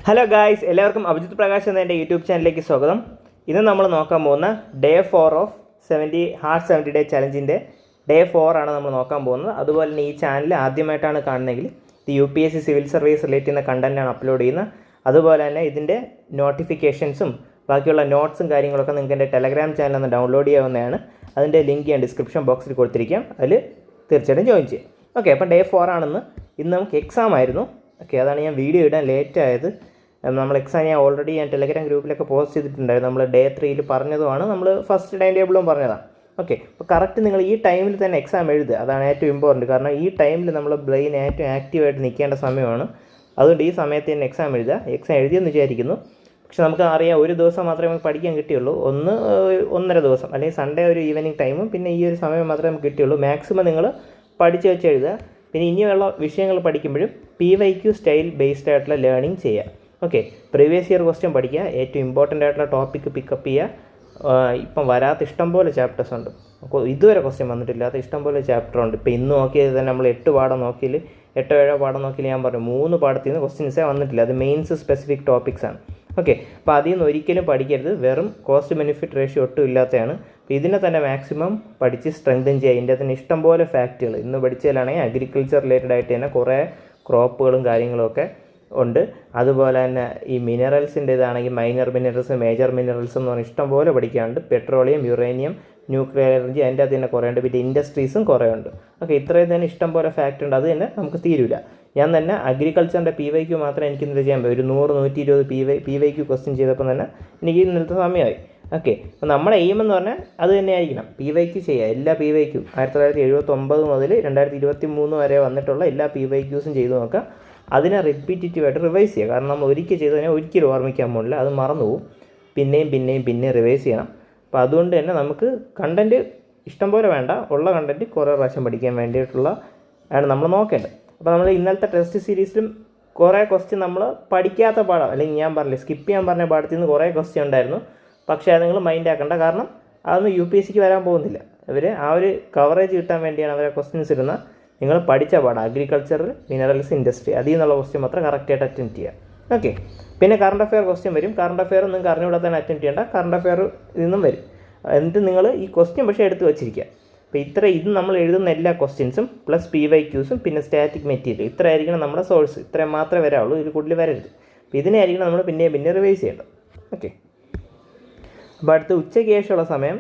Hello guys, എല്ലാവർക്കും അഭിജിത്ത് പ്രകാശ് എന്ന എൻ്റെ യൂട്യൂബ് ചാനലിലേക്ക് സ്വാഗതം. ഇന്ന് നമ്മൾ നോക്കാൻ പോകുന്ന ഡേ 4 ഓഫ് 70 ഡേ ചലഞ്ചിൻ്റെ ഡേ 4 ആണ് നമ്മൾ നോക്കാൻ പോകുന്നത്. അതുപോലെ തന്നെ ഈ ചാനൽ ആദ്യമായിട്ടാണ് കാണുന്നതെങ്കിൽ ഇത് UPSC സിവിൽ സർവീസ് റിലേറ്റ് ചെയ്യുന്ന കണ്ടൻറ്റാണ് അപ്ലോഡ് ചെയ്യുന്നത്. അതുപോലെ തന്നെ ഇതിൻ്റെ നോട്ടിഫിക്കേഷൻസും ബാക്കിയുള്ള നോട്ട്സും കാര്യങ്ങളൊക്കെ നിങ്ങൾക്ക് എൻ്റെ ടെലഗ്രാം ചാനലിൽ നിന്ന് ഡൗൺലോഡ് ചെയ്യാവുന്നതാണ്. അതിൻ്റെ ലിങ്ക് ഞാൻ ഡിസ്ക്രിപ്ഷൻ ബോക്സിൽ കൊടുത്തിരിക്കാം, അതിൽ തീർച്ചയായിട്ടും ജോയിൻ ചെയ്യാം. ഓക്കെ, അപ്പോൾ ഡേ 4 ആണെന്ന്. ഇന്ന് നമുക്ക് എക്സാം ആയിരുന്നു. ഓക്കെ, അതാണ് ഞാൻ വീഡിയോ ഇടാൻ ലേറ്റ് ആയത്. നമ്മൾ എക്സാം ഞാൻ ടെലഗ്രാം ഗ്രൂപ്പിലൊക്കെ പോസ്റ്റ് ചെയ്തിട്ടുണ്ടായിരുന്നു. നമ്മൾ ഡേ 3 പറഞ്ഞതുമാണ്, നമ്മൾ ഫസ്റ്റ് ടൈം ടേബിളും പറഞ്ഞതാണ്. ഓക്കെ, അപ്പോൾ കറക്റ്റ് നിങ്ങൾ ഈ ടൈമിൽ തന്നെ എക്സാം എഴുതുക, അതാണ് ഏറ്റവും ഇമ്പോർട്ടൻറ്റ്. കാരണം ഈ ടൈമിൽ നമ്മൾ ബ്രെയിൻ ഏറ്റവും ആക്റ്റീവായിട്ട് നിൽക്കേണ്ട സമയമാണ്. അതുകൊണ്ട് ഈ സമയത്ത് തന്നെ എക്സാം എഴുതുക. എക്സാം എഴുതിയെന്ന് വിചാരിക്കുന്നു. പക്ഷെ നമുക്ക് അറിയാം, ഒരു ദിവസം മാത്രമേ നമുക്ക് പഠിക്കാൻ കിട്ടിയുള്ളൂ. 1.5 ദിവസം, അല്ലെങ്കിൽ സൺഡേ ഒരു ഈവനിങ് ടൈമും പിന്നെ ഈ ഒരു സമയം മാത്രമേ നമുക്ക് കിട്ടിയുള്ളൂ. മാക്സിമം നിങ്ങൾ പഠിച്ച് വെച്ച് എഴുതുക. പിന്നെ ഇനിയുള്ള വിഷയങ്ങൾ പഠിക്കുമ്പോഴും PYQ സ്റ്റൈൽ ബേസ്ഡ് ആയിട്ടുള്ള ലേണിംഗ് ചെയ്യുക. ഓക്കെ, പ്രീവിയസ് ഇയർ ക്വസ്റ്റ്യൻ പഠിക്കുക, ഏറ്റവും ഇമ്പോർട്ടൻ്റ് ആയിട്ടുള്ള ടോപ്പിക്ക് പിക്കപ്പ് ചെയ്യുക. ഇപ്പം വരാത്ത ഇഷ്ടംപോലെ ചാപ്റ്റേഴ്സ് ഉണ്ട്, ഇതുവരെ ക്വസ്റ്റ്യൻ വന്നിട്ടില്ലാത്ത ഇഷ്ടംപോലെ ചാപ്റ്റർ ഉണ്ട്. ഇപ്പോൾ ഇന്ന് നോക്കിയത് തന്നെ നമ്മൾ 8 പാഠം നോക്കിയിൽ 8-7 പാഠം നോക്കിയിൽ ഞാൻ പറഞ്ഞു 3 പാഠത്തിൽ നിന്ന് ക്വസ്റ്റ്യൻസേ വന്നിട്ടില്ല. അത് മെയിൻസ് സ്പെസിഫിക് ടോപ്പിക്സ് ആണ്. ഓക്കെ, അപ്പോൾ അതിൽ നിന്ന് ഒരിക്കലും പഠിക്കരുത്. വെറും കോസ്റ്റ് ബെനിഫിറ്റ് റേഷ്യോ ഒട്ടും ഇല്ലാത്തതാണ്. അപ്പോൾ ഇതിനെ തന്നെ മാക്സിമം പഠിച്ച് സ്ട്രെങ്തൻ ചെയ്യുക. ഇതിൻ്റെ തന്നെ ഇഷ്ടംപോലെ ഫാക്റ്റുകൾ ഇന്ന് പഠിച്ചാലാണെങ്കിൽ അഗ്രികൾച്ചർ റിലേറ്റഡ് ആയിട്ട് തന്നെ കുറേ ക്രോപ്പുകളും കാര്യങ്ങളൊക്കെ ഉണ്ട്. അതുപോലെ തന്നെ ഈ മിനറൽസിൻ്റെ ഇതാണെങ്കിൽ മൈനർ മിനറൽസ്, മേജർ മിനറൽസ് എന്ന് പറഞ്ഞാൽ ഇഷ്ടംപോലെ പഠിക്കാനുണ്ട്. പെട്രോളിയം, യുറേനിയം, ന്യൂക്ലിയർ എനർജി, അതിൻ്റെ അകത്ത് തന്നെ കുറേ ഉണ്ട്. പിന്നെ ഇൻഡസ്ട്രീസും കുറേ ഉണ്ട്. ഓക്കെ, ഇത്രയും തന്നെ ഇഷ്ടംപോലെ ഫാക്റ്റ് ഉണ്ട്. അത് തന്നെ നമുക്ക് തീരില്ല. ഞാൻ തന്നെ അഗ്രികൾച്ചറിൻ്റെ PYQ മാത്രമേ എനിക്ക് ഇന്നലെ ചെയ്യാൻ പറ്റും. ഒരു 100-120 PYQ ക്വസ്റ്റ്യൻ ചെയ്തപ്പോൾ തന്നെ എനിക്ക് ഇന്നലത്തെ സമയമായി. ഓക്കെ, അപ്പോൾ നമ്മുടെ എയിം എന്ന് പറഞ്ഞാൽ അത് തന്നെ ആയിരിക്കണം, PYQ ചെയ്യുക. എല്ലാ PYQ 1979 മുതൽ 2023 വരെ വന്നിട്ടുള്ള എല്ലാ PYQസും ചെയ്ത് നോക്കുക. അതിനെ റിപ്പീറ്റേറ്റീവായിട്ട് റിവൈസ് ചെയ്യുക. കാരണം നമ്മൾ ഒരിക്കൽ ചെയ്ത് കഴിഞ്ഞാൽ ഒരിക്കലും ഓർമ്മിക്കാൻ പോകില്ല, അത് മറന്നു പോകും. പിന്നെയും റിവൈസ് ചെയ്യണം. അപ്പോൾ അതുകൊണ്ട് തന്നെ നമുക്ക് കണ്ടൻറ്റ് ഇഷ്ടംപോലെ വേണ്ട, ഉള്ള കണ്ടൻറ്റ് കുറേ പ്രാവശ്യം പഠിക്കാൻ വേണ്ടിയിട്ടുള്ള ആണ് നമ്മൾ നോക്കേണ്ടത്. അപ്പോൾ നമ്മൾ ഇന്നലത്തെ ടെസ്റ്റ് സീരീസിലും കുറേ ക്വസ്റ്റ്യൻ നമ്മൾ പഠിക്കാത്ത പാഠം, അല്ലെങ്കിൽ ഞാൻ പറഞ്ഞില്ലേ സ്കിപ്പ് ചെയ്യാൻ പറഞ്ഞ പാഠത്തിൽ നിന്ന് കുറേ ക്വസ്റ്റ്യൻ ഉണ്ടായിരുന്നു. പക്ഷേ അത് നിങ്ങൾ മൈൻഡ് ആക്കേണ്ട, കാരണം അതൊന്നും UPSCക്ക് വരാൻ പോകുന്നില്ല. ഇവർ ആ ഒരു കവറേജ് കിട്ടാൻ വേണ്ടിയാണ് അവരെ ക്വസ്റ്റ്യൻസ് ഇടുന്നത്. നിങ്ങൾ പഠിച്ച പാഠം അഗ്രികൾച്ചർ, മിനറൽസ്, ഇൻഡസ്ട്രി, അതിൽ നിന്നുള്ള ക്വസ്റ്റ്യൻ മാത്രം കറക്റ്റായിട്ട് അറ്റൻഡ് ചെയ്യുക. ഓക്കെ, പിന്നെ കറണ്ട് അഫെയർ ക്വസ്റ്റ്യൻ വരും. കറണ്ട് അഫെയർ നിങ്ങൾക്ക് അറിഞ്ഞുകൂടാതെ തന്നെ അറ്റൻഡ് ചെയ്യേണ്ട, കറണ്ട് അഫെയർ നിന്നും വരും. എന്നിട്ട് നിങ്ങൾ ഈ ക്വസ്റ്റ്യൻ പക്ഷേ എടുത്ത് വെച്ചിരിക്കുക. അപ്പോൾ ഇത് നമ്മൾ എഴുതുന്ന എല്ലാ ക്വസ്റ്റ്യൻസും പ്ലസ് PYQസും പിന്നെ സ്റ്റാറ്റിക് മെറ്റീരിയൽ, ഇത്ര ആയിരിക്കണം നമ്മുടെ സോഴ്സ്. ഇത്രയും മാത്രമേ വരാവുള്ളൂ, ഇതിൽ കൂടുതൽ വരരുത്. അപ്പോൾ ഇതിനായിരിക്കണം നമ്മൾ പിന്നെ റിവൈസ് ചെയ്യേണ്ടത്. ഓക്കെ, അപ്പോൾ അടുത്ത ഉച്ചയ്ക്ക് ശേഷമുള്ള സമയം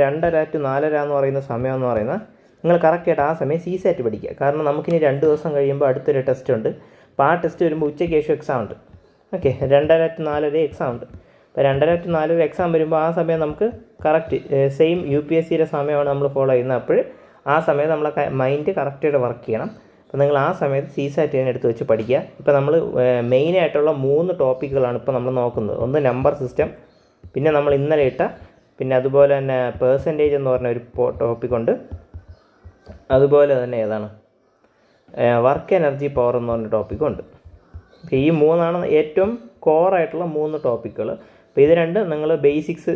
2:30 to 4:30 എന്ന് പറയുന്ന സമയം എന്ന് പറയുന്നത് നിങ്ങൾ കറക്റ്റായിട്ട് ആ സമയം CSAT പഠിക്കുക. കാരണം നമുക്കിനി 2 ദിവസം കഴിയുമ്പോൾ അടുത്തൊരു ടെസ്റ്റ് ഉണ്ട്. അപ്പോൾ ആ ടെസ്റ്റ് വരുമ്പോൾ ഉച്ചയ്ക്ക് ശേഷം എക്സാം ഉണ്ട്. ഓക്കെ, 2:30 to 4 എക്സാം ഉണ്ട്. അപ്പോൾ 2:30 to 4 എക്സാം വരുമ്പോൾ ആ സമയം നമുക്ക് കറക്റ്റ് സെയിം UPSCയുടെ സമയമാണ് നമ്മൾ ഫോളോ ചെയ്യുന്നത്. അപ്പോൾ ആ സമയത്ത് നമ്മളെ മൈൻഡ് കറക്റ്റായിട്ട് വർക്ക് ചെയ്യണം. അപ്പോൾ നിങ്ങൾ ആ സമയത്ത് CSAT എടുത്ത് വെച്ച് പഠിക്കുക. ഇപ്പോൾ നമ്മൾ മെയിനായിട്ടുള്ള 3 ടോപ്പിക്കുകളാണ് ഇപ്പോൾ നമ്മൾ നോക്കുന്നത്. ഒന്ന് നമ്പർ സിസ്റ്റം, പിന്നെ നമ്മൾ ഇന്നലെ ഇട്ട, പിന്നെ അതുപോലെ തന്നെ പേഴ്സൻറ്റേജ് എന്ന് പറഞ്ഞ ഒരു ടോപ്പിക്കുണ്ട്. അതുപോലെ തന്നെ ഏതാണ് വർക്ക് എനർജി പവർ എന്ന് പറഞ്ഞ ടോപ്പിക്കുണ്ട്. ഈ 3 ഏറ്റവും കോറായിട്ടുള്ള 3 ടോപ്പിക്കുകൾ. അപ്പോൾ ഇത് രണ്ടും നിങ്ങൾ ബേസിക്സ്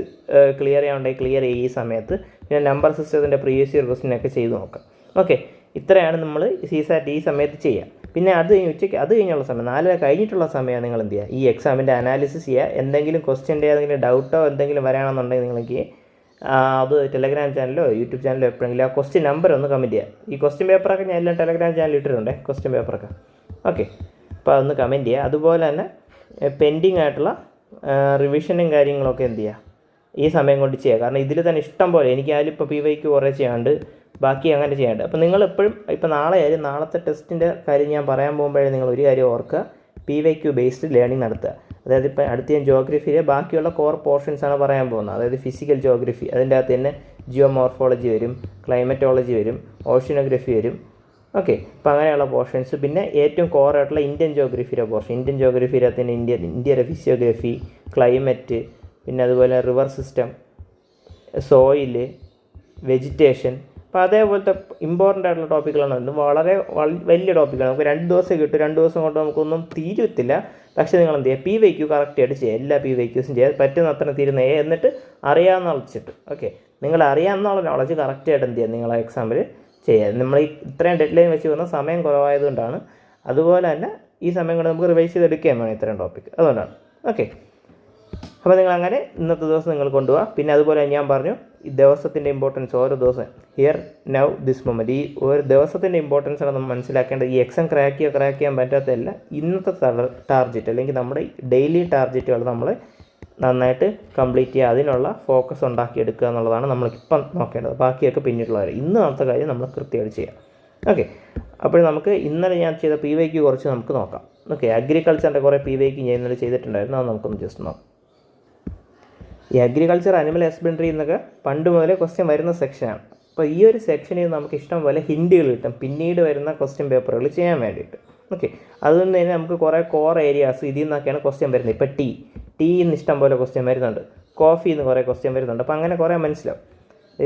ക്ലിയർ ചെയ്യാനുണ്ടെങ്കിൽ ക്ലിയർ ചെയ്യുക ഈ സമയത്ത്. പിന്നെ നമ്പർ സിസ്റ്റത്തിൻ്റെ പ്രീവിയസ് ഇയർ ക്വസ്റ്റ്യനൊക്കെ ചെയ്ത് നോക്കാം. ഓക്കെ, ഇത്രയാണ് നമ്മൾ CSAT ഈ സമയത്ത് ചെയ്യുക. പിന്നെ അത് കഴിഞ്ഞുള്ള സമയം 4 കഴിഞ്ഞിട്ടുള്ള സമയം നിങ്ങൾ എന്ത് ചെയ്യുക, ഈ എക്സാമിൻ്റെ അനാലിസിസ് ചെയ്യുക. എന്തെങ്കിലും ക്വസ്റ്റ്യൻ്റെ ഏതെങ്കിലും ഡൗട്ടോ എന്തെങ്കിലും വരാണെന്നുണ്ടെങ്കിൽ നിങ്ങൾക്ക് അത് ടെലഗ്രാം ചാനലോ യൂട്യൂബ് ചാനലോ എപ്പോഴെങ്കിലും ആ ക്വസ്റ്റ്യൻ നമ്പർ ഒന്ന് കമൻറ്റ് ചെയ്യുക. ഈ ക്വസ്റ്റ്യൻ പേപ്പറൊക്കെ ഞാൻ എല്ലാം ടെലഗ്രാം ചാനലിൽ ഇട്ടിട്ടുണ്ട്, ക്വസ്റ്റ്യൻ പേപ്പറൊക്കെ. ഓക്കെ, അപ്പോൾ അതൊന്ന് കമൻറ്റ് ചെയ്യുക. അതുപോലെ തന്നെ പെൻഡിങ് ആയിട്ടുള്ള റിവിഷനും കാര്യങ്ങളൊക്കെ എന്ത് ചെയ്യുക, ഈ സമയം കൊണ്ട് ചെയ്യുക. കാരണം ഇതിൽ തന്നെ ഇഷ്ടം പോലെ എനിക്ക് അതിലിപ്പോൾ PYQ കുറേ ചെയ്യാണ്ട്, ബാക്കി അങ്ങനെ ചെയ്യാണ്ട്. അപ്പോൾ നിങ്ങൾ എപ്പോഴും ഇപ്പോൾ നാളെ ആയാലും നാളത്തെ ടെസ്റ്റിൻ്റെ കാര്യം ഞാൻ പറയാൻ പോകുമ്പോഴേ നിങ്ങൾ ഒരു കാര്യം ഓർക്കുക, PYQ ബേസ്ഡ് ലേണിംഗ് നടത്തുക. അതായത് ഇപ്പോൾ അടുത്ത ഞാൻ ജോഗ്രഫിയിലെ ബാക്കിയുള്ള കോർ പോർഷൻസാണ് പറയാൻ പോകുന്നത്. അതായത് ഫിസിക്കൽ ജോഗ്രഫി, അതിൻ്റെ അകത്ത് തന്നെ ജിയോമോർഫോളജി വരും, ക്ലൈമറ്റോളജി വരും, ഓഷ്യനോഗ്രഫി വരും. ഓക്കെ, അപ്പോൾ അങ്ങനെയുള്ള പോർഷൻസ്. പിന്നെ ഏറ്റവും കോറായിട്ടുള്ള ഇന്ത്യൻ ജോഗ്രഫിയുടെ പോർഷൻ, ഇന്ത്യൻ ജോഗ്രഫിയുടെ അകത്ത് തന്നെ ഇന്ത്യയുടെ ഫിസിയോഗ്രഫി, ക്ലൈമറ്റ്, പിന്നെ അതുപോലെ റിവർ സിസ്റ്റം, സോയില്, വെജിറ്റേഷൻ. അപ്പോൾ അതേപോലത്തെ ഇമ്പോർട്ടൻ്റ് ആയിട്ടുള്ള ടോപ്പിക്കുകളാണ്. ഇത് വളരെ വലിയ ടോപ്പിക്കാണ്. നമുക്ക് 2 ദിവസം കിട്ടും. 2 ദിവസം കൊണ്ട് നമുക്കൊന്നും തീരത്തില്ല. പക്ഷേ നിങ്ങൾ എന്ത് ചെയ്യുക, PYQ കറക്റ്റായിട്ട് ചെയ്യുക. എല്ലാ PYQസും ചെയ്യുക, പറ്റുന്ന അത്ര തീരുന്ന എന്നിട്ട് അറിയാവുന്ന വെച്ചിട്ട്. ഓക്കെ, നിങ്ങൾ അറിയാവുന്ന നോളജ് കറക്റ്റായിട്ട് എന്ത് ചെയ്യുക, നിങ്ങളെ എക്സാമിൽ ചെയ്യുക. നമ്മൾ ഇത്രയും ഡെഡ് ലൈൻ വെച്ച് വന്ന സമയം കുറവായതുകൊണ്ടാണ്. അതുപോലെ തന്നെ ഈ സമയം കൊണ്ട് നമുക്ക് റിവൈസ് ചെയ്തെടുക്കുകയും വേണം ഇത്തരം ടോപ്പിക്. അതുകൊണ്ടാണ്. ഓക്കെ, അപ്പോൾ നിങ്ങൾ അങ്ങനെ ഇന്നത്തെ ദിവസം നിങ്ങൾ കൊണ്ടുപോകുക. പിന്നെ അതുപോലെ ഞാൻ പറഞ്ഞു ഈ ദിവസത്തിൻ്റെ ഇമ്പോർട്ടൻസ്, ഓരോ ദിവസം ഹിയർ നൗ ദിസ് മൊമെൻറ്റ്, ഈ ഒരു ദിവസത്തിൻ്റെ ഇമ്പോർട്ടൻസ് ആണ് നമ്മൾ മനസ്സിലാക്കേണ്ടത്. ഈ എക്സാം ക്രാക്ക് ചെയ്യാൻ പറ്റാത്തതല്ല, ഇന്നത്തെ ടാർഗറ്റ് അല്ലെങ്കിൽ നമ്മുടെ ഡെയിലി ടാർഗറ്റുകൾ നമ്മൾ നന്നായിട്ട് കംപ്ലീറ്റ് ചെയ്യുക, അതിനുള്ള ഫോക്കസ് ഉണ്ടാക്കിയെടുക്കുക എന്നുള്ളതാണ് നമ്മളിപ്പം നോക്കേണ്ടത്. ബാക്കിയൊക്കെ പിന്നീടുള്ള കാര്യം. ഇന്നത്തെ കാര്യം നമ്മൾ കൃത്യമായിട്ട് ചെയ്യാം. ഓക്കെ, അപ്പോൾ നമുക്ക് ഇന്നലെ ഞാൻ ചെയ്ത PYQ കുറച്ച് നമുക്ക് നോക്കാം. ഓക്കെ, അഗ്രികൾച്ചറിൻ്റെ കുറേ PYQ ഞാൻ ഇന്നലെ ചെയ്തിട്ടുണ്ടായിരുന്നു, അത് നമുക്കൊന്ന് ജസ്റ്റ് നോക്കാം. ഈ അഗ്രികൾച്ചർ, അനിമൽ ഹസ്ബൻഡറി എന്നൊക്കെ പണ്ട് മുതലേ ക്വസ്റ്റ്യൻ വരുന്ന സെക്ഷനാണ്. അപ്പോൾ ഈ ഒരു സെക്ഷനിൽ നമുക്ക് ഇഷ്ടം പോലെ ഹിൻറ്റുകൾ കിട്ടും പിന്നീട് വരുന്ന ക്വസ്റ്റ്യൻ പേപ്പറുകൾ ചെയ്യാൻ വേണ്ടിയിട്ട്. ഓക്കെ, അതുകൊണ്ട് തന്നെ നമുക്ക് കുറേ കോർ ഏരിയാസ് ഇതിൽ നിന്നൊക്കെയാണ് ക്വസ്റ്റ്യൻ വരുന്നത്. ഇപ്പോൾ ടീന്ന് ഇഷ്ടം പോലെ ക്വസ്റ്റ്യൻ വരുന്നുണ്ട്, കോഫിയിൽ നിന്ന് കുറേ ക്വസ്റ്റ്യൻ വരുന്നുണ്ട്. അപ്പോൾ അങ്ങനെ കുറേ മനസ്സിലാവും.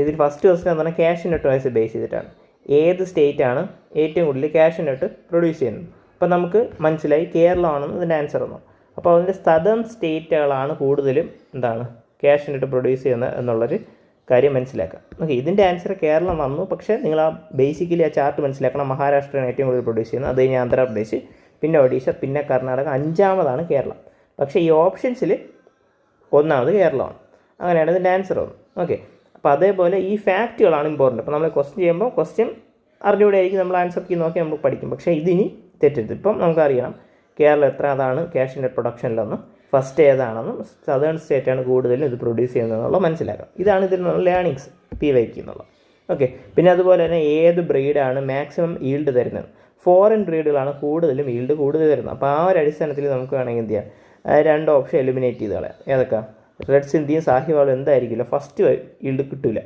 ഇതിൽ ഫസ്റ്റ് ക്വസ്റ്റ്യൻ എന്ന് പറഞ്ഞാൽ ക്യാഷ് നെറ്റ് വൈസ് ബേസ് ചെയ്തിട്ടാണ്. ഏത് സ്റ്റേറ്റാണ് ഏറ്റവും കൂടുതൽ ക്യാഷ് നെറ്റ് പ്രൊഡ്യൂസ് ചെയ്യുന്നത്? അപ്പോൾ നമുക്ക് മനസ്സിലായി കേരളമാണെന്ന് ഇതിൻ്റെ ആൻസർ വന്നു. അപ്പോൾ അതിൻ്റെ സദേൺ സ്റ്റേറ്റുകളാണ് കൂടുതലും എന്താണ് ക്യാഷ് നെറ്റ് പ്രൊഡ്യൂസ് ചെയ്യുന്നത് എന്നുള്ളൊരു കാര്യം മനസ്സിലാക്കാം. ഓക്കെ, ഇതിൻ്റെ ആൻസർ കേരളം വന്നു. പക്ഷേ നിങ്ങൾ ആ ബേസിക്കലി ആ ചാർട്ട് മനസ്സിലാക്കണം. മഹാരാഷ്ട്രയാണ് ഏറ്റവും കൂടുതൽ പ്രൊഡ്യൂസ് ചെയ്യുന്നത്, അത് കഴിഞ്ഞ് ആന്ധ്രാപ്രദേശ്, പിന്നെ ഒഡീഷ, പിന്നെ കർണാടക, 5ാമതാണ് കേരളം. പക്ഷേ ഈ ഓപ്ഷൻസിൽ 1ാമത് കേരളമാണ്. അങ്ങനെയാണ് ഇതിൻ്റെ ആൻസർ വന്നത്. ഓക്കെ, അപ്പോൾ അതേപോലെ ഈ ഫാക്റ്റുകളാണ് ഇമ്പോർട്ടൻറ്റ്. അപ്പോൾ നമ്മൾ ക്വസ്റ്റ്യൻ ചെയ്യുമ്പോൾ ക്വസ്റ്റ്യൻ അറിഞ്ഞുകൂടെ ആയിരിക്കും നമ്മൾ ആൻസർ കീ നോക്കി നമ്മൾ പഠിക്കും. പക്ഷേ ഇതിനി തെറ്റരുത്. ഇപ്പം നമുക്കറിയണം കേരളം എത്രാതാണ് ക്യാഷ് നെറ്റ് പ്രൊഡക്ഷനിലെന്ന്, ഫസ്റ്റ് ഏതാണെന്നും സദേൺ സ്റ്റേറ്റാണ് കൂടുതലും ഇത് പ്രൊഡ്യൂസ് ചെയ്യുന്നതെന്നുള്ള മനസ്സിലാക്കാം. ഇതാണ് ഇതിനുള്ള ലേണിങ്സ് PYQ എന്നുള്ളത്. ഓക്കെ, പിന്നെ അതുപോലെ തന്നെ ഏത് ബ്രീഡാണ് മാക്സിമം ഈൽഡ് തരുന്നത്? ഫോറിൻ ബ്രീഡുകളാണ് കൂടുതലും ഈൽഡ് കൂടുതൽ തരുന്നത്. അപ്പോൾ ആ ഒരു അടിസ്ഥാനത്തിൽ നമുക്ക് വേണമെങ്കിൽ എന്ത് ചെയ്യാം, 2 ഓപ്ഷൻ എലിമിനേറ്റ് ചെയ്ത് കളയാം. ഏതൊക്കെ? റെഡ് സിന്ധിയും സാഹിവാളും എന്തായിരിക്കില്ല, ഫസ്റ്റ് ഈൽഡ് കിട്ടില്ല.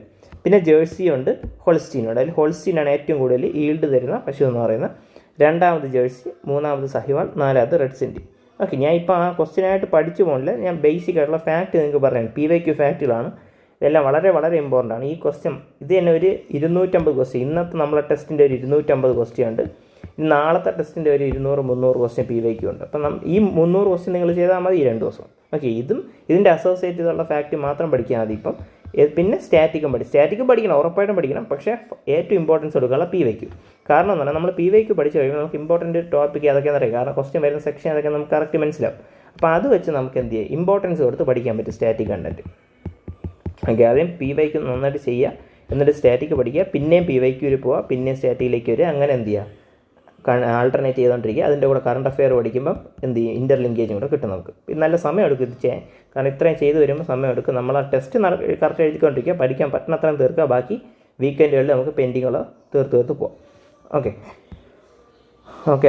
പിന്നെ ജേഴ്സി ഉണ്ട്, ഹോൾസ്റ്റീനുണ്ട്. അതിൽ ഹോൾസ്റ്റീനാണ് ഏറ്റവും കൂടുതൽ ഈൽഡ് തരുന്ന പശു എന്ന് പറയുന്നത്. 2ാമത് ജേഴ്സി, 3ാമത് സാഹിവാൾ, 4ാമത് റെഡ് സിന്ധി. ഓക്കെ, ഞാൻ ഇപ്പോൾ ആ ക്വസ്റ്റ്യനായിട്ട് പഠിച്ചു പോകുന്നില്ല, ഞാൻ ബേസിക് ആയിട്ടുള്ള ഫാക്റ്റ് നിങ്ങൾക്ക് പറയാം. PYQ ഫാക്റ്റുകളാണ് ഇതെല്ലാം, വളരെ വളരെ ഇമ്പോർട്ടൻ്റ് ആണ്. ഈ ക്വസ്റ്റ്യൻ ഇത് തന്നെ ഒരു 250 ക്വസ്റ്റ്യൻ, ഇന്നത്തെ നമ്മളെ ടെസ്റ്റിൻ്റെ ഒരു 250 ക്വസ്റ്റ്യൻ ഉണ്ട്. നാളത്തെ ടെസ്റ്റിൻ്റെ ഒരു 200-300 ക്വസ്റ്റ്യൻ PYQ ഉണ്ട്. അപ്പം ഈ 300 ക്വസ്റ്റ്യൻ നിങ്ങൾ ചെയ്താൽ മതി ഈ 2 ദിവസം. ഓക്കെ, ഇതിൻ്റെ അസോസിയേറ്റ് ചെയ്തുള്ള ഫാക്റ്റ് മാത്രം പഠിക്കാൻ മതി ഇപ്പം. പിന്നെ സ്റ്റാറ്റിക്കും പഠിക്കണം, ഉറപ്പായിട്ടും പഠിക്കണം. പക്ഷേ ഏറ്റവും ഇമ്പോർട്ടൻസ് കൊടുക്കാനുള്ള PYQ. കാരണം എന്ന് പറഞ്ഞാൽ നമ്മൾ PYQ പഠിച്ചു കഴിയുമ്പോൾ നമുക്ക് ഇമ്പോർട്ടൻറ്റ് ടോപ്പിക്ക് ഏതൊക്കെയാണെന്ന് അറിയാം. കാരണം ക്വസ്റ്റ്യൻ വരുന്ന സെക്ഷൻ ഏതൊക്കെ നമുക്ക് കറക്റ്റ് മനസ്സിലാവും. അപ്പോൾ അത് വെച്ച് നമുക്ക് എന്ത് ചെയ്യാം, ഇമ്പോർട്ടൻസ് കൊടുത്ത് പഠിക്കാൻ പറ്റും സ്റ്റാറ്റിക് കണ്ടൻറ്റ്. ഓക്കെ, ആദ്യം PYQ നന്നായിട്ട് ചെയ്യുക, എന്നിട്ട് സ്റ്റാറ്റിക് പഠിക്കുക, പിന്നെയും PYQയിൽ പോവുക, പിന്നെയും സ്റ്റാറ്റിക്കിലേക്ക് വരിക. അങ്ങനെ എന്ത് ചെയ്യുക, ആൾട്ടർനേറ്റ് ചെയ്തുകൊണ്ടിരിക്കുക. അതിൻ്റെ കൂടെ കറണ്ട് അഫെയർ പഠിക്കുമ്പം എന്ത് ചെയ്യും, ഇൻ്റർലിങ്കേജും കൂടെ കിട്ടും നമുക്ക്. നല്ല സമയം എടുക്കും ഇത് ചെയ്യാൻ. കാരണം ഇത്രയും ചെയ്ത് വരുമ്പോൾ സമയം എടുക്കും. നമ്മൾ ആ ടെസ്റ്റ് കറക്റ്റ് എഴുതിക്കൊണ്ടിരിക്കുക, പഠിക്കാൻ പറ്റുന്നത്രയും തീർക്കുക. ബാക്കി വീക്കെൻഡുകളിൽ നമുക്ക് പെൻഡിങ്ങുകൾ തീർത്ത് പോകാം. ഓക്കെ,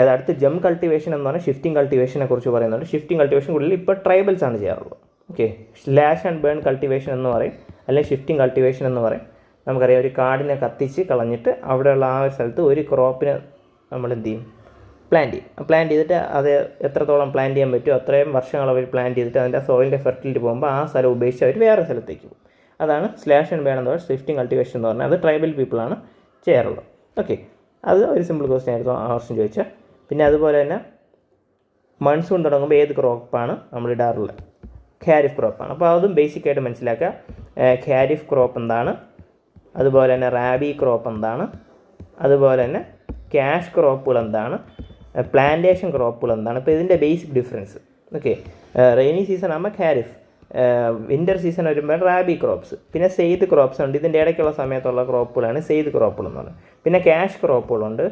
അത് അടുത്ത് ജം കൾട്ടിവേഷൻ എന്ന് പറഞ്ഞാൽ ഷിഫ്റ്റിംഗ് കൾട്ടിവേഷനെ കുറിച്ച് പറയുന്നുണ്ട്. ഷിഫ്റ്റിംഗ് കൾട്ടിവേഷൻ കൂടുതൽ ഇപ്പോൾ ട്രൈബൽസ് ആണ് ചെയ്യാറുള്ളത്. Okay, slash and burn cultivation എന്ന് പറയും, അല്ലെങ്കിൽ ഷിഫ്റ്റിംഗ് കൾട്ടിവേഷൻ എന്ന് പറയും. നമുക്കറിയാം, ഒരു കാടിനെ കത്തിച്ച് കളഞ്ഞിട്ട് അവിടെയുള്ള ആ ഒരു സ്ഥലത്ത് ഒരു ക്രോപ്പിന് നമ്മൾ എന്ത് ചെയ്യും, പ്ലാന്റ് ചെയ്തിട്ട് അത് എത്രത്തോളം പ്ലാന്റ് ചെയ്യാൻ പറ്റുമോ അത്രയും വർഷങ്ങൾ അവർ പ്ലാന്റ് ചെയ്തിട്ട് അതിൻ്റെ സോയിലിൻ്റെ ഫെർട്ടിലിറ്റി പോകുമ്പോൾ ആ സ്ഥലം ഉപേക്ഷിച്ച് അവർ വേറെ സ്ഥലത്തേക്ക് പോകും. അതാണ് സ്ലാഷ് ആൻഡ് ബേൺ എന്ന് പറയുന്നത് ഷിഫ്റ്റിംഗ് കൾട്ടിവേഷൻ എന്ന് പറഞ്ഞാൽ. അത് ട്രൈബൽ പീപ്പിളാണ് ചെയ്യാറുള്ളത്. ഓക്കെ, അത് ഒരു സിമ്പിൾ ക്വസ്റ്റ്യൻ ആയിരുന്നു ആ വർഷം ചോദിച്ചാൽ. പിന്നെ അതുപോലെ തന്നെ മൺസൂൺ തുടങ്ങുമ്പോൾ ഏത് ക്രോപ്പാണ് നമ്മൾ ഇടാറുള്ളത്? ഖാരിഫ് ക്രോപ്പാണ്. അപ്പോൾ അതും ബേസിക്കായിട്ട് മനസ്സിലാക്കുക. ഖാരിഫ് ക്രോപ്പ് എന്താണ്, അതുപോലെ തന്നെ റാബി ക്രോപ്പ് എന്താണ്, അതുപോലെ തന്നെ ക്യാഷ് ക്രോപ്പുകൾ എന്താണ്, പ്ലാന്റേഷൻ ക്രോപ്പുകൾ എന്താണ്. ഇപ്പോൾ ഇതിൻ്റെ basic difference. Okay, rainy season ആകുമ്പോൾ ഖാരിഫ്, വിൻ്റർ സീസൺ വരുമ്പോൾ റാബി ക്രോപ്സ്, പിന്നെ സെയ്ദ് ക്രോപ്സ് ഉണ്ട്. ഇതിൻ്റെ ഇടയ്ക്കുള്ള സമയത്തുള്ള ക്രോപ്പുകളാണ് സെയ്ദ് ക്രോപ്പുകൾ എന്ന് പറയുന്നത്. പിന്നെ ക്യാഷ് ക്രോപ്പുകളുണ്ട്,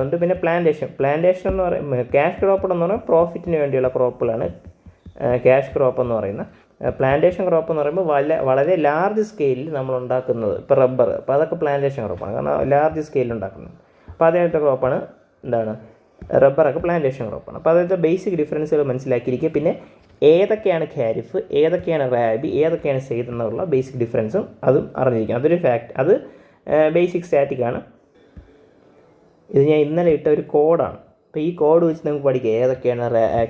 ഉണ്ട്. പിന്നെ പ്ലാന്റേഷൻ എന്ന് പറയുമ്പോൾ ക്യാഷ് ക്രോപ്പുകൾ എന്ന് പറയുമ്പോൾ പ്രോഫിറ്റിന് വേണ്ടിയുള്ള ക്രോപ്പുകളാണ് ക്യാഷ് ക്രോപ്പ് എന്ന് പറയുന്നത്. പ്ലാന്റേഷൻ ക്രോപ്പ് എന്ന് പറയുമ്പോൾ വളരെ ലാർജ് സ്കെയിലിൽ നമ്മൾ ഉണ്ടാക്കുന്നത്. ഇപ്പോൾ റബ്ബർ, അപ്പോൾ അതൊക്കെ പ്ലാന്റേഷൻ ക്രോപ്പാണ്, കാരണം ലാർജ് സ്കെയിലിൽ ഉണ്ടാക്കുന്നത്. അപ്പോൾ അതേപോലത്തെ ക്രോപ്പാണ് എന്താണ് റബ്ബറൊക്കെ പ്ലാന്റേഷൻ ക്രോപ്പാണ്. അപ്പോൾ അതായത് ബേസിക് ഡിഫറൻസുകൾ മനസ്സിലാക്കിയിരിക്കുക. പിന്നെ ഏതൊക്കെയാണ് ഖാരിഫ്, ഏതൊക്കെയാണ് റാബി, ഏതൊക്കെയാണ് സെയ്ദ് എന്നുള്ള ബേസിക് ഡിഫറൻസും അതും അറിഞ്ഞിരിക്കണം. അതൊരു ഫാക്ട്, അത് ബേസിക് സ്റ്റാറ്റിക്കാണ്. ഇത് ഞാൻ ഇന്നലെ ഇട്ട ഒരു കോഡാണ്. അപ്പോൾ ഈ കോഡ് വെച്ച് നമുക്ക് പഠിക്കാം ഏതൊക്കെയാണ്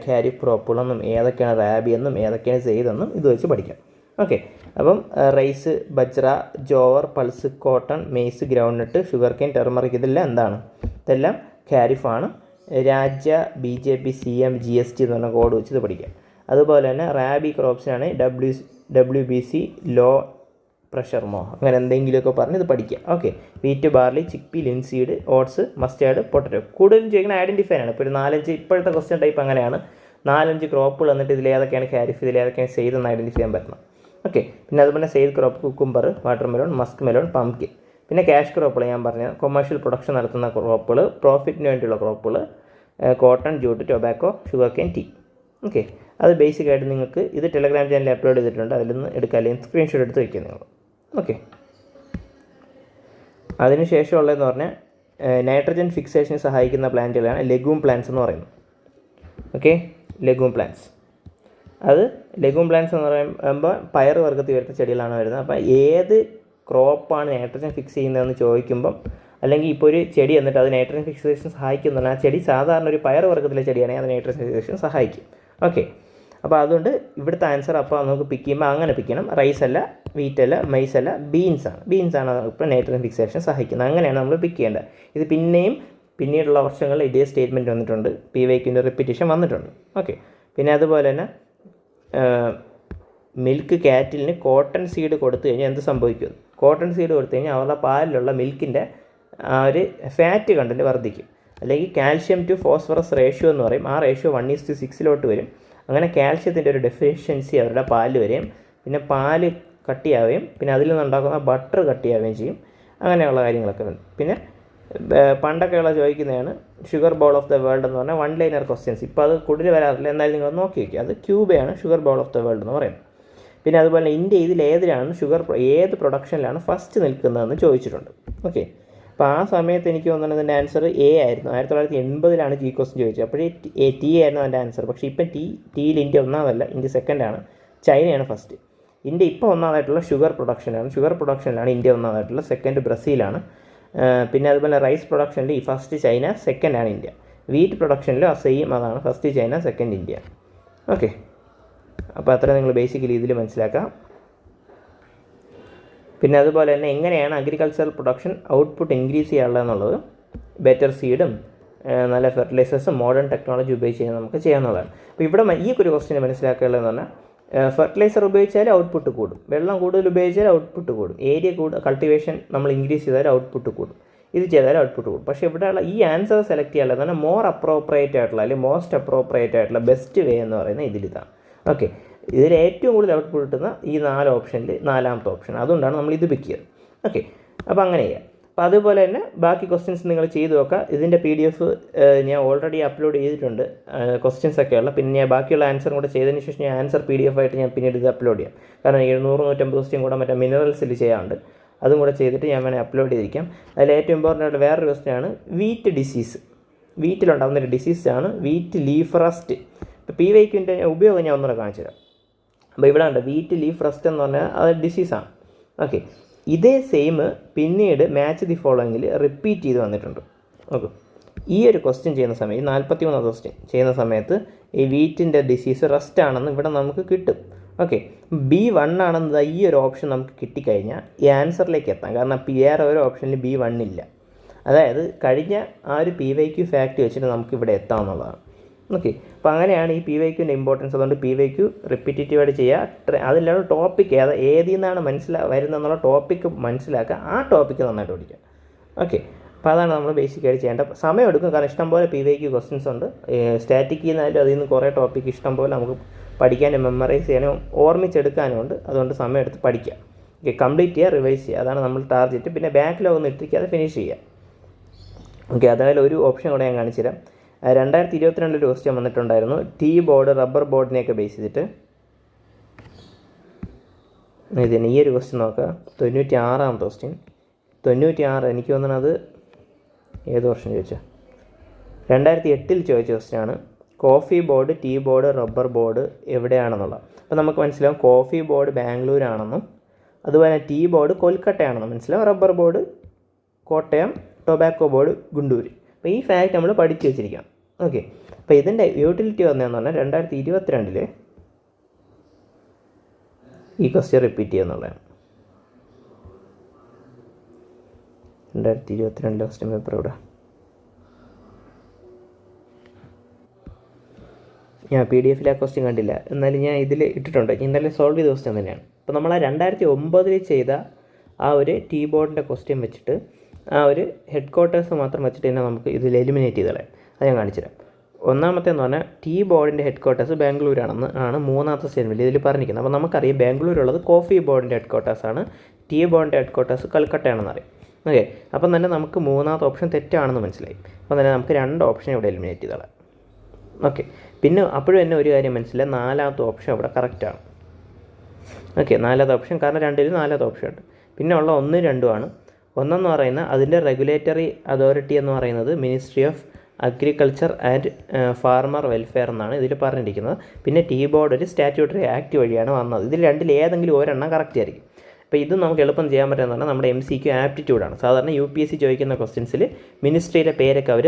ഖാരിഫ് ക്രോപ്പുകളെന്നും ഏതൊക്കെയാണ് റാബി എന്നും ഏതൊക്കെയാണ് സെയ്ദ് എന്നും ഇത് വെച്ച് പഠിക്കാം. ഓക്കെ, അപ്പം rice, bajra, jowar, pulse, cotton, maize, groundnut, sugar cane, turmeric, ഇതെല്ലാം എന്താണ്? ഇതെല്ലാം ഖാരിഫാണ്. രാജ്യ, BJP, CM, GST എന്ന് പറഞ്ഞ കോഡ് വെച്ച് ഇത് പഠിക്കാം. അതുപോലെ തന്നെ റാബി ക്രോപ്സിനാണ് WBC, ലോ പ്രഷർമോ അങ്ങനെ എന്തെങ്കിലുമൊക്കെ പറഞ്ഞ് ഇത് പഠിക്കുക. Okay, wheat, barley, chickpea, linseed, oats, mustard, potato. കൂടുതലും ചെയ്യുന്ന ഐഡൻറ്റിഫൈ ആണ്. ഇപ്പോൾ ഒരു 4-5 ഇപ്പോഴത്തെ ക്വസ്റ്റ്യൻ ടൈപ്പ് അങ്ങനെയാണ്. 4-5 ക്രോപ്പുകൾ വന്നിട്ട് ഇതിലേതൊക്കെയാണ് ഖാരിഫ്, ഇതിലേതൊക്കെയാണ് സെയ്ദ് എന്ന് ഐഡൻറ്റിഫൈ ചെയ്യാൻ പറ്റണം. ഓക്കെ, പിന്നെ അതുപോലെ zaid crop, cucumber, water melon, musk melon, pumpkin. പിന്നെ ക്യാഷ് ക്രോപ്പുകൾ ഞാൻ പറഞ്ഞത് കൊമേഴ്ഷ്യൽ പ്രൊഡക്ഷൻ നടത്തുന്ന ക്രോപ്പുകൾ, പ്രോഫിറ്റിന് വേണ്ടിയുള്ള ക്രോപ്പുകൾ, cotton, jute, tobacco, sugar cane, tea. Okay, അത് ബേസിക്കായിട്ട് നിങ്ങൾക്ക് ഇത് ടെലഗ്രാം ചാനലിൽ അപ്ലോഡ് ചെയ്തിട്ടുണ്ട്. അതിൽ നിന്ന് എടുക്കുക, അല്ലെങ്കിൽ സ്ക്രീൻഷോട്ട് എടുത്ത് വയ്ക്കുക നിങ്ങൾ. ഓക്കെ, അതിന് ശേഷമുള്ളതെന്ന് പറഞ്ഞാൽ നൈട്രജൻ ഫിക്സേഷന് സഹായിക്കുന്ന പ്ലാന്റുകളാണ് ലെഗൂം പ്ലാന്റ്സ് എന്ന് പറയുന്നത്. Okay, legume plants. അത് ലെഗൂം പ്ലാന്റ്സ് എന്ന് പറയുമ്പോൾ പയർ വർഗ്ഗത്തിൽ വരുന്ന ചെടികളാണ് വരുന്നത്. അപ്പോൾ ഏത് ക്രോപ്പാണ് നൈട്രജൻ ഫിക്സ് ചെയ്യുന്നതെന്ന് ചോദിക്കുമ്പം, അല്ലെങ്കിൽ ഇപ്പോൾ ഒരു ചെടി എന്നിട്ട് അത് നൈട്രജൻ ഫിക്സേഷൻ സഹായിക്കുന്നുണ്ട്, ആ ചെടി സാധാരണ ഒരു പയർ വർഗ്ഗത്തിലെ ചെടിയാണെങ്കിൽ അത് നൈട്രജൻ ഫിക്സേഷൻ സഹായിക്കും. ഓക്കെ, അപ്പോൾ അതുകൊണ്ട് ഇവിടുത്തെ ആൻസർ അപ്പോൾ നമുക്ക് പിക്ക് ചെയ്യുമ്പോൾ അങ്ങനെ പിക്ക് ചെയ്യണം. റൈസ് അല്ല, വീറ്റ് അല്ല, മൈസ് അല്ല, ബീൻസാണ് ഇപ്പോൾ നൈട്രജൻ ഫിക്സേഷൻ സഹായിക്കുന്നത്. അങ്ങനെയാണ് നമ്മൾ പിക്ക് ചെയ്യേണ്ടത്. ഇത് പിന്നീടുള്ള വർഷങ്ങളിൽ ഇതേ സ്റ്റേറ്റ്മെൻറ്റ് വന്നിട്ടുണ്ട്, PYQൻ്റെ റിപ്പീറ്റേഷൻ വന്നിട്ടുണ്ട്. ഓക്കെ, പിന്നെ അതുപോലെ തന്നെ മിൽക്ക് കാറ്റിലിന് കോട്ടൺ സീഡ് കൊടുത്തു കഴിഞ്ഞാൽ എന്ത് സംഭവിക്കും? കോട്ടൺ സീഡ് കൊടുത്തു കഴിഞ്ഞാൽ അവരുടെ പാലിലുള്ള മിൽക്കിൻ്റെ ആ ഒരു ഫാറ്റ് കണ്ടൻറ്റ് വർദ്ധിക്കും. അല്ലെങ്കിൽ കാൽഷ്യം ടു ഫോസ്ഫറസ് റേഷ്യോ എന്ന് പറയും. ആ റേഷ്യോ 1:6 വരും. അങ്ങനെ കാൽഷ്യത്തിൻ്റെ ഒരു ഡെഫിഷ്യൻസി അവരുടെ പാലിൽ വരികയും പിന്നെ പാല് കട്ടിയാവുകയും പിന്നെ അതിൽ നിന്നുണ്ടാക്കുന്ന ബട്ടർ കട്ടിയാവുകയും ചെയ്യും. അങ്ങനെയുള്ള കാര്യങ്ങളൊക്കെ ഉണ്ട്. പിന്നെ പണ്ടൊക്കെയുള്ള ചോദിക്കുന്നതാണ് sugar bowl of the world എന്ന് പറഞ്ഞാൽ 1 ലൈനർ ക്വസ്റ്റ്യൻസ്. ഇപ്പോൾ അത് കൂടുതൽ വരാറില്ല, എന്നാലും നിങ്ങൾ നോക്കി വയ്ക്കുക. അത് ക്യൂബയാണ് sugar bowl of the world എന്ന് പറയുന്നത്. പിന്നെ അതുപോലെ ഇന്ത്യ ഇതിലേതിലാണ് ഏത് പ്രൊഡക്ഷനിലാണ് ഫസ്റ്റ് നിൽക്കുന്നതെന്ന് ചോദിച്ചിട്ടുണ്ട്. ഓക്കെ, അപ്പോൾ ആ സമയത്ത് എനിക്ക് തോന്നുന്നത് അതിൻ്റെ ആൻസർ A ആയിരുന്നു. 1980 ഈ ക്വസ്റ്റ്യൻ ചോദിച്ചത്. അപ്പോഴേ T ആയിരുന്നു അതിൻ്റെ ആൻസർ. പക്ഷേ ഇപ്പം ടിയിൽ ഇന്ത്യ ഒന്നാമതല്ല, ഇന്ത്യ സെക്കൻഡാണ്, ചൈനയാണ് ഫസ്റ്റ്. ഇന്ത്യ ഇപ്പോൾ ഒന്നാമതായിട്ടുള്ള ഷുഗർ പ്രൊഡക്ഷനിലാണ് ഇന്ത്യ ഒന്നാമതായിട്ടുള്ള, സെക്കൻഡ് ബ്രസീലാണ്. പിന്നെ അതുപോലെ റൈസ് പ്രൊഡക്ഷനിൽ ഫസ്റ്റ് ചൈന, സെക്കൻഡാണ് ഇന്ത്യ. വീറ്റ് പ്രൊഡക്ഷനിലും സെയിം അതാണ്, first China, second India. Okay, അപ്പോൾ അത്ര നിങ്ങൾ ബേസിക്കലി ഇതിൽ മനസ്സിലാക്കാം. പിന്നെ അതുപോലെ തന്നെ എങ്ങനെയാണ് അഗ്രികൾച്ചറൽ പ്രൊഡക്ഷൻ ഔട്ട്പുട്ട് ഇൻക്രീസ് ചെയ്യാനുള്ളതെന്നുള്ളത് ബെറ്റർ സീഡും നല്ല ഫെർട്ടിലൈസേഴ്സും മോഡേൺ ടെക്നോളജി ഉപയോഗിച്ച് കഴിഞ്ഞാൽ നമുക്ക് ചെയ്യാവുന്നതാണ്. അപ്പോൾ ഇവിടെ ഈ ഒരു ക്വസ്റ്റിന് മനസ്സിലാക്കാനുള്ളതെന്ന് പറഞ്ഞാൽ ഫെർട്ടിലൈസർ ഉപയോഗിച്ചാൽ ഔട്ട്പുട്ട് കൂടും, വെള്ളം കൂടുതൽ ഉപയോഗിച്ചാൽ ഔട്ട്പുട്ട് കൂടും, ഏരിയ കൾട്ടിവേഷൻ നമ്മൾ ഇൻക്രീസ് ചെയ്താൽ ഔട്ട്പുട്ട് കൂടും, ഇത് ചെയ്താൽ ഔട്ട്പുട്ട് കൂടും. പക്ഷേ ഇവിടെയുള്ള ഈ ആൻസർ സെലക്ട് ചെയ്യാനുള്ളത് തന്നെ മോർ അപ്രോപ്രിയേറ്റ് ആയിട്ടുള്ള അല്ലെങ്കിൽ മോസ്റ്റ് അപ്രോപ്രിയേറ്റ് ആയിട്ടുള്ള ബെസ്റ്റ് വേ എന്ന് പറയുന്നത് ഇതിലിതാണ്. ഓക്കെ, ഇതിൽ ഏറ്റവും കൂടുതൽ ഔട്ട്പുട്ട് കിട്ടുന്ന ഈ 4 ഓപ്ഷനിൽ 4ാമത്തെ ഓപ്ഷൻ, അതുകൊണ്ടാണ് നമ്മൾ ഇത് പിക്ക് ചെയ്തത്. ഓക്കെ, അപ്പോൾ അങ്ങനെ ചെയ്യാം. അപ്പോൾ അതുപോലെ തന്നെ ബാക്കി ക്വസ്റ്റ്യൻസ് നിങ്ങൾ ചെയ്ത് നോക്കുക. ഇതിൻ്റെ PDF ഞാൻ ഓൾറെഡി അപ്ലോഡ് ചെയ്തിട്ടുണ്ട്, ക്വസ്റ്റ്യൻസൊക്കെയുള്ള. പിന്നെ ഞാൻ ബാക്കിയുള്ള ആൻസറും കൂടെ ചെയ്തതിന് ശേഷം ഞാൻ ആൻസർ PDF ആയിട്ട് ഞാൻ പിന്നീട് ഇത് അപ്ലോഡ് ചെയ്യാം. കാരണം 700-150 ക്വസ്റ്റ്യൻ കൂടെ മറ്റേ മിനറൽസിൽ ചെയ്യാറുണ്ട്. അതും കൂടെ ചെയ്തിട്ട് ഞാൻ വേണേൽ അപ്ലോഡ് ചെയ്തിരിക്കാം. അതിൽ ഏറ്റവും ഇമ്പോർട്ടൻ്റ് ആയിട്ട് വേറൊരു ക്വസ്റ്റ്യനാണ് വീറ്റ് ഡിസീസ്. വീറ്റിലുണ്ടാകുന്നൊരു ഡിസീസാണ് വീറ്റ് ലീഫ് റസ്റ്റ്. ഇപ്പോൾ PYQൻ്റെ ഉപയോഗം ഞാൻ ഒന്നുകൂടെ കാണിച്ചു തരാം. അപ്പോൾ ഇവിടെ ഉണ്ട് വീറ്റ് ലീഫ് റസ്റ്റ് എന്ന് പറഞ്ഞാൽ അത് ഡിസീസാണ്. ഓക്കെ, ഇതേ സെയിം പിന്നീട് മാച്ച് ദി ഫോളോയിങ്ങിൽ റിപ്പീറ്റ് ചെയ്ത് വന്നിട്ടുണ്ട്. ഓക്കെ, ഈ ഒരു ക്വസ്റ്റ്യൻ ചെയ്യുന്ന സമയത്ത് 43 ക്വസ്റ്റ്യൻ ചെയ്യുന്ന സമയത്ത് ഈ വീറ്റിൻ്റെ ഡിസീസ് റസ്റ്റ് ആണെന്ന് ഇവിടെ നമുക്ക് കിട്ടും. ഓക്കെ, B1 ആണെന്ന് ഈ ഒരു ഓപ്ഷൻ നമുക്ക് കിട്ടിക്കഴിഞ്ഞാൽ ഈ ആൻസറിലേക്ക് എത്താം. കാരണം വേറെ ഒരു ഓപ്ഷനിൽ B1 ഇല്ല. അതായത് കഴിഞ്ഞ ആ ഒരു PYQ ഫാക്റ്റ് വെച്ചിട്ട് നമുക്ക് ഇവിടെ എത്താമെന്നുള്ളതാണ്. ഓക്കെ, അപ്പോൾ അങ്ങനെയാണ് ഈ PYQൻ്റെ ഇമ്പോർട്ടൻസ്. അതുകൊണ്ട് PYQ റിപ്പീറ്റേറ്റീവായിട്ട് ചെയ്യുക. അതിലുള്ള ടോപ്പിക്ക് ഏതിൽ നിന്നാണ് വരുന്നതെന്നുള്ള ടോപ്പിക്ക് മനസ്സിലാക്കുക, ആ ടോപ്പിക്ക് നന്നായിട്ട് പഠിക്കുക. ഓക്കെ, അപ്പോൾ അതാണ് നമ്മൾ ബേസിക്കായിട്ട് ചെയ്യേണ്ടത്. സമയം എടുക്കും, കാരണം ഇഷ്ടംപോലെ PYQ ക്വസ്റ്റ്യൻസ് ഉണ്ട്. സ്റ്റാറ്റിക്കിൽ നിന്നാലും അതിൽ നിന്ന് കുറേ ടോപ്പിക്ക് ഇഷ്ടംപോലെ നമുക്ക് പഠിക്കാനും മെമ്മറൈസ് ചെയ്യാനും ഓർമ്മിച്ചെടുക്കാനും ഉണ്ട്. അതുകൊണ്ട് സമയം എടുത്ത് പഠിക്കുക. ഓക്കെ, കംപ്ലീറ്റ് ചെയ്യുക, റിവൈസ് ചെയ്യുക, അതാണ് നമ്മൾ ടാർഗറ്റ്. പിന്നെ ബാക്കിലൊക്കെ ഒന്ന് ഇട്ടിരിക്കാതെ ഫിനിഷ് ചെയ്യുക. ഓക്കെ, അതായത് ഒരു ഓപ്ഷൻ കൂടെ ഞാൻ കാണിച്ചു തരാം. 2022 ക്വസ്റ്റ്യൻ വന്നിട്ടുണ്ടായിരുന്നു, ടീ ബോർഡ്, റബ്ബർ ബോർഡിനെയൊക്കെ ബേസ് ചെയ്തിട്ട്. ഇതിന് ഈ ഒരു ക്വസ്റ്റ്യൻ നോക്കുക, 96ാമത്തെ ക്വസ്റ്റ്യൻ. 96 എനിക്ക് തോന്നുന്നത് ഏത് വർഷം ചോദിച്ചാൽ 2008 ചോദിച്ച ക്വസ്റ്റ്യനാണ്. Coffee board, tea board, rubber board എവിടെയാണെന്നുള്ളത്. അപ്പോൾ നമുക്ക് മനസ്സിലാവും കോഫി ബോർഡ് ബാംഗ്ലൂരാണെന്നും അതുപോലെ ടീ ബോർഡ് കൊൽക്കട്ടയാണെന്നും മനസ്സിലാവും, rubber board Kottayam, tobacco board Guntur. അപ്പോൾ ഈ ഫാക്റ്റ് നമ്മൾ പഠിച്ചു വെച്ചിരിക്കാം. ഓക്കെ, അപ്പോൾ ഇതിൻ്റെ യൂട്ടിലിറ്റി വന്നതെന്ന് പറഞ്ഞാൽ 2022 ഈ ക്വസ്റ്റ്യൻ റിപ്പീറ്റ് ചെയ്യുന്നുള്ളതാണ്. 2022 ക്വസ്റ്റ്യൻ പേപ്പർ ഇവിടെ ഞാൻ PDF ആ ക്വസ്റ്റ്യൻ കണ്ടില്ല, എന്നാലും ഞാൻ ഇതിൽ ഇട്ടിട്ടുണ്ട്. ഇന്നലെ സോൾവ് ചെയ്ത ക്വസ്റ്റ്യൻ തന്നെയാണ്. അപ്പോൾ നമ്മൾ ആ 2009 ചെയ്ത ആ ഒരു T ബോർഡിൻ്റെ ക്വസ്റ്റ്യൻ വെച്ചിട്ട് ആ ഒരു ഹെഡ് ക്വാർട്ടേഴ്സ് മാത്രം വെച്ചിട്ട് തന്നെ നമുക്ക് ഇതിൽ എലിമിനേറ്റ് ചെയ്ത് കളയാം. അത് ഞാൻ കാണിച്ചു തരാം. ഒന്നാമത്തേന്ന് പറഞ്ഞാൽ T ബോർഡിൻ്റെ ഹെഡ് ക്വാർട്ടേഴ്സ് ബാംഗ്ലൂരാണെന്ന് ആണ് മൂന്നാമത്തെ സ്റ്റേറ്റ്മെൻറ്റ് ഇതിൽ പറഞ്ഞിരിക്കുന്നത്. അപ്പോൾ നമുക്കറിയാം ബാംഗ്ലൂരുള്ളത് കോഫി ബോർഡിൻ്റെ ഹെഡ് ക്വാർട്ടേഴ്സാണ്, T ബോർഡിൻ്റെ ഹെഡ് ക്വാർട്ടേഴ്സ് കൽക്കട്ടയാണെന്ന് അറിയാം. ഓക്കെ, അപ്പം തന്നെ നമുക്ക് മൂന്നാമത്തെ ഓപ്ഷൻ തെറ്റാണെന്ന് മനസ്സിലായി. അപ്പം തന്നെ നമുക്ക് 2 ഓപ്ഷൻ ഇവിടെ എലിമിനേറ്റ് ചെയ്ത് കളയാം. ഓക്കെ, പിന്നെ അപ്പോഴും തന്നെ ഒരു കാര്യം മനസ്സിലായി, 4ാമത്തെ ഓപ്ഷൻ അവിടെ കറക്റ്റാണ്. ഓക്കെ, 4ാമത്തെ ഓപ്ഷൻ, കാരണം 2ൽ 4ാമത്തെ ഓപ്ഷൻ ഉണ്ട്. പിന്നെ ഉള്ള 1, 2 ആണ്. ഒന്നെന്ന് പറയുന്ന അതിൻ്റെ റെഗുലേറ്ററി അതോറിറ്റി എന്ന് പറയുന്നത് ministry of agriculture and farmer welfare എന്നാണ് ഇതിൽ പറഞ്ഞിരിക്കുന്നത്. പിന്നെ T ബോർഡ് ഒരു സ്റ്റാറ്റ്യൂട്ടറി ആക്ട് വഴിയാണ് വന്നത്. ഇതിൽ 2ൽ ഏതെങ്കിലും ഒരെണ്ണം കറക്റ്റ് ആയിരിക്കും. അപ്പോൾ ഇത് നമുക്ക് എളുപ്പം ചെയ്യാൻ പറ്റുന്ന പറഞ്ഞാൽ നമ്മുടെ MCQ ആപ്റ്റിറ്റ്യൂഡാണ്. സാധാരണ UPSC ചോദിക്കുന്ന ക്വസ്റ്റ്യൻസിൽ മിനിസ്ട്രിയിലെ പേരൊക്കെ അവർ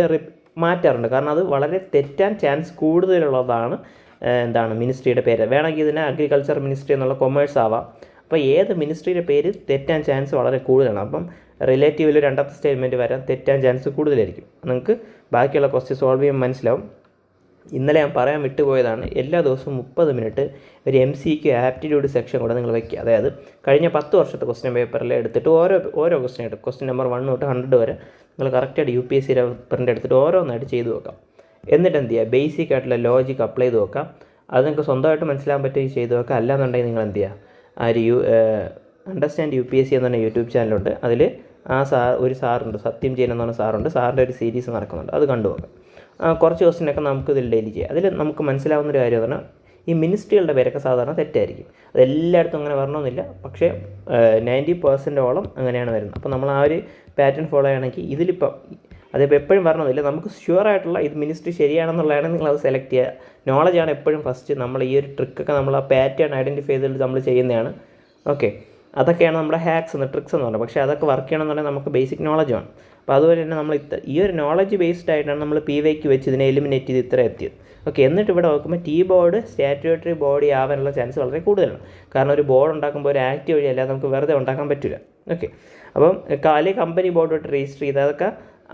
മാറ്റാറുണ്ട്, കാരണം അത് വളരെ തെറ്റാൻ ചാൻസ് കൂടുതലുള്ളതാണ്. എന്താണ് മിനിസ്ട്രിയുടെ പേര്, വേണമെങ്കിൽ ഇതിനെ അഗ്രികൾച്ചർ മിനിസ്ട്രി എന്നുള്ള കൊമേഴ്സ് ആവാം. അപ്പോൾ ഏത് മിനിസ്ട്രിയുടെ പേര് തെറ്റാൻ ചാൻസ് വളരെ കൂടുതലാണ്. അപ്പം റിലേറ്റീവിൽ 2ാമത്തെ സ്റ്റേറ്റ്മെൻറ്റ് വരാൻ തെറ്റാൻ ചാൻസ് കൂടുതലായിരിക്കും. നിങ്ങൾക്ക് ബാക്കിയുള്ള ക്വസ്റ്റ്യൻ സോൾവ് ചെയ്യാൻ മനസ്സിലാവും. ഇന്നലെ ഞാൻ പറയാൻ വിട്ടുപോയതാണ്, എല്ലാ ദിവസവും 30 മിനിറ്റ് ഒരു MCQ ആപ്റ്റിറ്റ്യൂഡ് സെക്ഷൻ കൂടെ നിങ്ങൾ വയ്ക്കുക. അതായത് കഴിഞ്ഞ 10 വർഷത്തെ ക്വസ്റ്റ്യൻ പേപ്പറിൽ എടുത്തിട്ട് ഓരോ ക്വസ്റ്റ്യൻ എടുക്കും. ക്വസ്റ്റ്യൻ നമ്പർ 1 തൊട്ട് 100 വരെ നിങ്ങൾ കറക്റ്റായിട്ട് UPSC പ്രിൻ്റ് എടുത്തിട്ട് ഓരോന്നായിട്ട് ചെയ്ത് നോക്കാം. എന്നിട്ട് എന്ത് ചെയ്യുക, ബേസിക് ആയിട്ടുള്ള ലോജിക്ക് അപ്ലൈ ചെയ്ത് നോക്കാം. അത് നിങ്ങൾക്ക് സ്വന്തമായിട്ട് മനസ്സിലാൻ പറ്റുമെങ്കിൽ ചെയ്ത് നോക്കാം. അല്ലാന്നുണ്ടെങ്കിൽ നിങ്ങൾ എന്ത് ചെയ്യുക, ആ ഒരു അണ്ടർസ്റ്റാൻഡ് UPSC എന്ന് പറഞ്ഞ യൂട്യൂബ് ചാനലുണ്ട്. അതിൽ ഒരു സാറുണ്ട്, സത്യം ജെയിൻ എന്ന് പറഞ്ഞ സാറുണ്ട്. സാറിൻ്റെ ഒരു സീരീസ് നടക്കുന്നുണ്ട്, അത് കണ്ടു നോക്കാം. കുറച്ച് ക്വസ്റ്റ്യനൊക്കെ നമുക്ക് ഇതിൽ ഡെയിലി ചെയ്യാം. അതിൽ നമുക്ക് മനസ്സിലാവുന്നൊരു കാര്യം എന്ന് പറഞ്ഞാൽ ഈ മിനിസ്ട്രികളുടെ പേരൊക്കെ സാധാരണ തെറ്റായിരിക്കും. അതെല്ലായിടത്തും അങ്ങനെ വരണമെന്നില്ല, പക്ഷേ 90% അങ്ങനെയാണ് വരുന്നത്. അപ്പോൾ നമ്മൾ ആ ഒരു പാറ്റേൺ ഫോളോ ചെയ്യുകയാണെങ്കിൽ ഇതിലിപ്പം അതിപ്പോൾ എപ്പോഴും വരണമെന്നില്ല. നമുക്ക് ഷുവറായിട്ടുള്ള ഇത് മിനിസ്ട്രി ശരിയാണെന്നുള്ളതാണ് നിങ്ങളത് സെലക്ട് ചെയ്യുക. നോളജാണ് എപ്പോഴും ഫസ്റ്റ്. നമ്മൾ ഈ ഒരു ട്രിക്കൊക്കെ നമ്മൾ ആ പാറ്റേൺ ഐഡൻറ്റിഫൈ ചെയ്തിട്ട് നമ്മൾ ചെയ്യുന്നതാണ്. ഓക്കെ, അതൊക്കെയാണ് നമ്മുടെ ഹാക്സ് എന്ന് ട്രിക്സ് എന്ന് പറയുന്നത്. പക്ഷേ അതൊക്കെ വർക്ക് ചെയ്യണമെന്നുണ്ടെങ്കിൽ നമുക്ക് ബേസിക് നോളജ് വേണം. അപ്പോൾ അതുപോലെ തന്നെ നമ്മൾ ഈ ഒരു നോളജ് ബേസ്ഡ് ആയിട്ടാണ് നമ്മൾ PYQ വെച്ച് ഇതിനെ എലിമിനേറ്റ് ചെയ്ത് ഇത്ര എത്തിയത്. ഓക്കെ, എന്നിട്ട് ഇവിടെ നോക്കുമ്പോൾ T ബോർഡ് സ്റ്റാറ്റ്യൂട്ടറി ബോഡി ആവാനുള്ള ചാൻസ് വളരെ കൂടുതലാണ്. കാരണം ഒരു ബോർഡ് ഉണ്ടാക്കുമ്പോൾ ഒരു ആക്ട് വഴിയല്ലാതെ നമുക്ക് വെറുതെ ഉണ്ടാക്കാൻ പറ്റില്ല. ഓക്കെ, അപ്പം അല്ലെങ്കിൽ കമ്പനി ബോർഡോട്ട് രജിസ്റ്റർ ചെയ്ത് അതൊക്കെ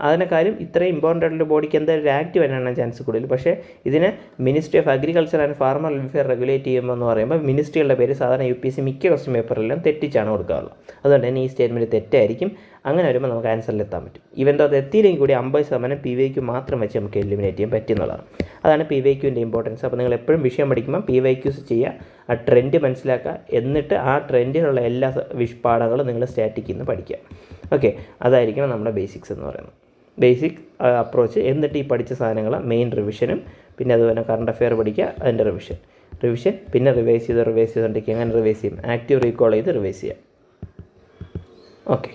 അതിനെക്കാളും ഇത്രയും ഇമ്പോർട്ടൻ്റ് ആയിട്ടുള്ള ബോഡിക്ക് എന്തായാലും ഒരു ആക്ട് വരാനാണ് ചാൻസ് കൂടുതൽ. പക്ഷേ ഇതിനെ ministry of agriculture and farmer welfare regulate ചെയ്യുമ്പോൾ എന്ന് പറയുമ്പോൾ മിനിസ്ട്രികളുടെ പേര് സാധാരണ UPSC മിക്ക ക്വസ്റ്റ്യൻ പേപ്പറിലെല്ലാം തെറ്റിച്ചാണ് കൊടുക്കാറുള്ളത്. അതുകൊണ്ട് തന്നെ ഈ സ്റ്റേറ്റ്മെൻറ്റ് തെറ്റായിരിക്കും. അങ്ങനെ വരുമ്പോൾ നമുക്ക് ആൻസറിൽ എത്താൻ പറ്റും. ഈവൻ അത് എത്തിയില്ലെങ്കിൽ കൂടി 50% PYQ മാത്രം വെച്ച് നമുക്ക് എലിമിനേറ്റ് ചെയ്യാൻ പറ്റുന്നതാണ്. അതാണ് PYQൻ്റെ ഇമ്പോർട്ടൻസ്. അപ്പോൾ നിങ്ങൾ എപ്പോഴും വിഷയം പഠിക്കുമ്പോൾ PYQs ചെയ്യുക, ആ ട്രെൻഡ് മനസ്സിലാക്കുക, എന്നിട്ട് ആ ട്രെൻഡിലുള്ള എല്ലാ പാഠങ്ങളും നിങ്ങൾ സ്റ്റാറ്റിക്കിൽ നിന്ന് പഠിക്കുക. ഓക്കെ, അതായിരിക്കണം നമ്മുടെ ബേസിക്സ് എന്ന് പറയുന്നത്. Basic approach. എന്നിട്ട് ഈ പഠിച്ച സാധനങ്ങൾ മെയിൻ റിവിഷനും പിന്നെ അതുപോലെ കറണ്ട് അഫെയർ പഠിക്കുക, അതിൻ്റെ റിവിഷൻ പിന്നെ റിവൈസ് ചെയ്തുകൊണ്ടിരിക്കുക. അങ്ങനെ റിവൈസ് ചെയ്യും, ആക്റ്റീവ് റീകോൾ ചെയ്ത് റിവൈസ് ചെയ്യാം. ഓക്കെ,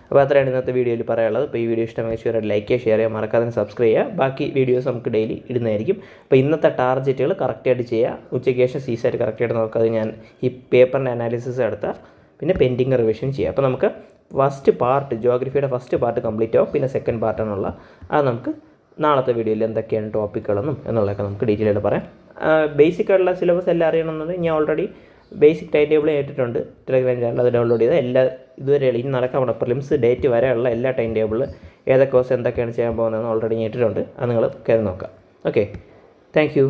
അപ്പോൾ അത്രയാണ് ഇന്നത്തെ വീഡിയോയിൽ പറയാനുള്ളത്. അപ്പോൾ ഈ വീഡിയോ ഇഷ്ടമായി ലൈക്ക് ചെയ്യുക, ഷെയർ ചെയ്യുക, മറക്കാതെ സബ്സ്ക്രൈബ് ചെയ്യുക. ബാക്കി വീഡിയോസ് നമുക്ക് ഡെയിലി ഇടുന്നതായിരിക്കും. അപ്പോൾ ഇന്നത്തെ ടാർഗറ്റുകൾ കറക്റ്റായിട്ട് ചെയ്യുക. ഉച്ചയ്ക്ക് ശേഷം സീസായിട്ട് കറക്റ്റായിട്ട് നോക്കാതെ ഞാൻ ഈ പേപ്പറിൻ്റെ അനാലിസിസ് എടുത്താൽ പിന്നെ പെൻഡിങ് റിവിഷൻ ചെയ്യുക. അപ്പോൾ നമുക്ക് ഫസ്റ്റ് പാർട്ട് ജോഗ്രഫിയുടെ ഫസ്റ്റ് പാർട്ട് കംപ്ലീറ്റ് ആവും. പിന്നെ സെക്കൻഡ് പാർട്ടാണുള്ള അത് നമുക്ക് നാളത്തെ വീഡിയോയിൽ എന്തൊക്കെയാണ് ടോപ്പിക്കുകളെന്നും എന്നുള്ളതൊക്കെ നമുക്ക് ഡീറ്റെയിൽ ആയിട്ട് പറയാം. ബേസിക് ആയിട്ടുള്ള സിലബസ് എല്ലാം അറിയണമെന്നുണ്ടെങ്കിൽ ഞാൻ ഓൾറെഡി ബേസിക് ടൈം ടേബിൾ ഇട്ടിട്ടുണ്ട് ടെലഗ്രാം ചാനൽ. അത് ഡൗൺലോഡ് ചെയ്ത് എല്ലാ ഇതുവരെ ഇനി നടക്കാൻ പോണ പ്രിലിംസ് ഡേറ്റ് വരെയുള്ള എല്ലാ ടൈം ടേബിളിൽ ഏതൊക്കെ ദിവസം എന്തൊക്കെയാണ് ചെയ്യാൻ പോകുന്നതെന്ന് ഓൾറെഡി ഞാൻ ഇട്ടിട്ടുണ്ട്. അത് നിങ്ങൾ കയറി നോക്കാം. Okay, thank you.